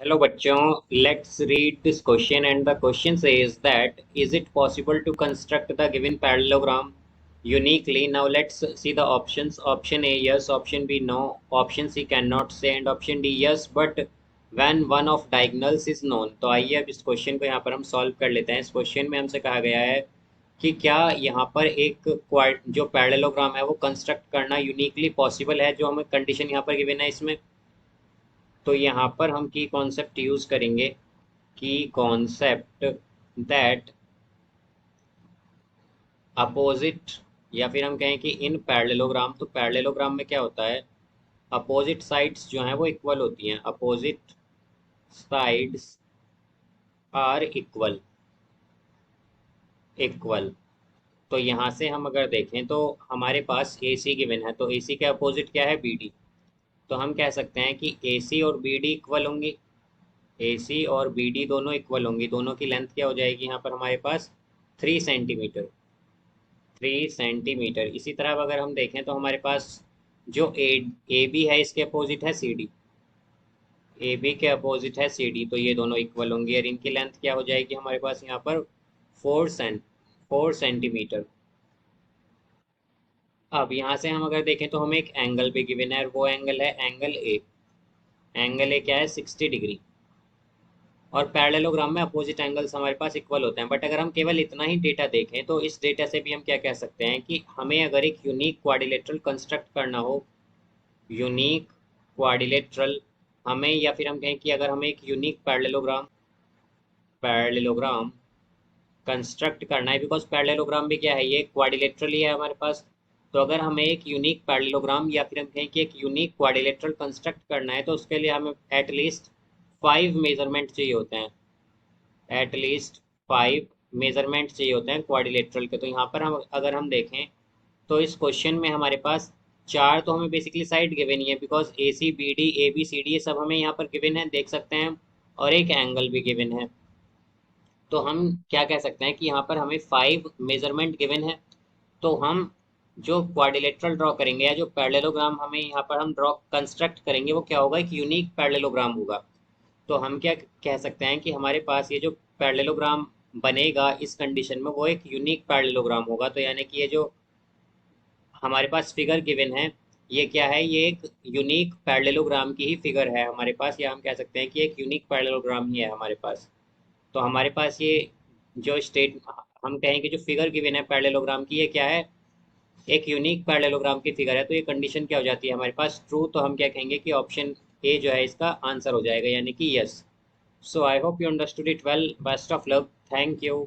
Hello बच्चों, let's read this question and the question says that is it possible to construct the given parallelogram uniquely? Now let's see the options. Option A yes, option B no, option C cannot say and option D yes but when one of diagonals is known. तो आइए अब इस question को यहाँ पर हम solve कर लेते हैं। इस क्वेश्चन में हमसे कहा गया है कि क्या यहाँ पर एक जो पैरेललोग्राम है वो कंस्ट्रक्ट करना यूनिकली पॉसिबल है, जो हमें कंडीशन यहाँ पर गिवन है इसमें। तो यहाँ पर हम की कॉन्सेप्ट यूज करेंगे, की कॉन्सेप्ट दैट अपोजिट, या फिर हम कहें कि इन पैरेललोग्राम। तो पैरेललोग्राम में क्या होता है, अपोजिट साइड्स जो हैं वो इक्वल होती हैं, opposite sides are equal equal. तो यहाँ से हम अगर देखें तो हमारे पास ए सी गिवन है, तो ए सी के अपोजिट क्या है, बी डी। तो हम कह सकते हैं कि ए सी और बी डी इक्वल होंगी, ए सी और बी डी दोनों इक्वल होंगी। दोनों की लेंथ क्या हो जाएगी यहाँ पर हमारे पास, 3 सेंटीमीटर, 3 सेंटीमीटर। इसी तरह अगर हम देखें तो हमारे पास जो ए बी है इसके अपोजिट है सी डी, ए बी के अपोजिट है सी डी। तो ये दोनों इक्वल होंगे और इनकी लेंथ क्या हो जाएगी हमारे पास यहाँ पर, 4 सेंटीमीटर। अब यहाँ से हम अगर देखें तो हमें एक एंगल भी गिवन है और वो एंगल है एंगल ए। एंगल ए क्या है, 60 डिग्री। और पैरेललोग्राम में अपोजिट एंगल्स हमारे पास इक्वल होते हैं। बट अगर हम केवल इतना ही डेटा देखें तो इस डेटा से भी हम क्या कह सकते हैं कि हमें अगर एक यूनिक क्वाड्रिलेटरल कंस्ट्रक्ट करना हो, यूनिक क्वाड्रिलेटरल हमें, या फिर हम कहें कि अगर हमें एक यूनिक पैरेललोग्राम पैरेललोग्राम कंस्ट्रक्ट करना है, बिकॉज पैरेललोग्राम भी क्या है, ये क्वाड्रिलेटरल ही है हमारे पास। तो अगर हमें एक यूनिक पैरेललोग्राम या फिर हम कहें कि एक यूनिक क्वाड्रिलेटरल कंस्ट्रक्ट करना है तो उसके लिए हमें एटलीस्ट 5 मेजरमेंट चाहिए होते हैं, एटलीस्ट 5 मेजरमेंट चाहिए होते हैं क्वाड्रिलेटरल के। तो यहाँ पर हम अगर हम देखें तो इस क्वेश्चन में हमारे पास चार तो हमें बेसिकली साइड गिवन ही है, because A C B D A B C D ये सब हमें यहाँ पर गिवन है, देख सकते हैं हम। और एक एंगल भी गिवन है। तो हम क्या कह सकते हैं कि यहाँ पर हमें 5 मेजरमेंट गिवन है। तो हम जो क्वाड्रिलेटरल ड्रॉ करेंगे या जो पैरेललोग्राम हमें यहाँ पर हम ड्रॉ कंस्ट्रक्ट करेंगे वो क्या होगा, एक यूनिक पैरेललोग्राम होगा। तो हम क्या कह सकते हैं कि हमारे पास ये जो पैरेललोग्राम बनेगा इस कंडीशन में वो एक यूनिक पैरेललोग्राम होगा। तो यानी कि ये जो हमारे पास फिगर गिवन है ये क्या है, ये एक यूनिक पैरेललोग्राम की ही फिगर है हमारे पास, या हम कह सकते हैं कि एक यूनिक पैरेललोग्राम ही है हमारे पास। तो हमारे पास ये जो स्टेट हम कहें कि जो फिगर गिवन है पैरेललोग्राम की, ये क्या है, एक यूनिक पैरेललोग्राम की फिगर है। तो ये कंडीशन क्या हो जाती है हमारे पास, ट्रू। तो हम क्या कहेंगे कि ऑप्शन ए जो है इसका आंसर हो जाएगा, यानी कि yes. So I hope you understood it well. Best of luck, thank you.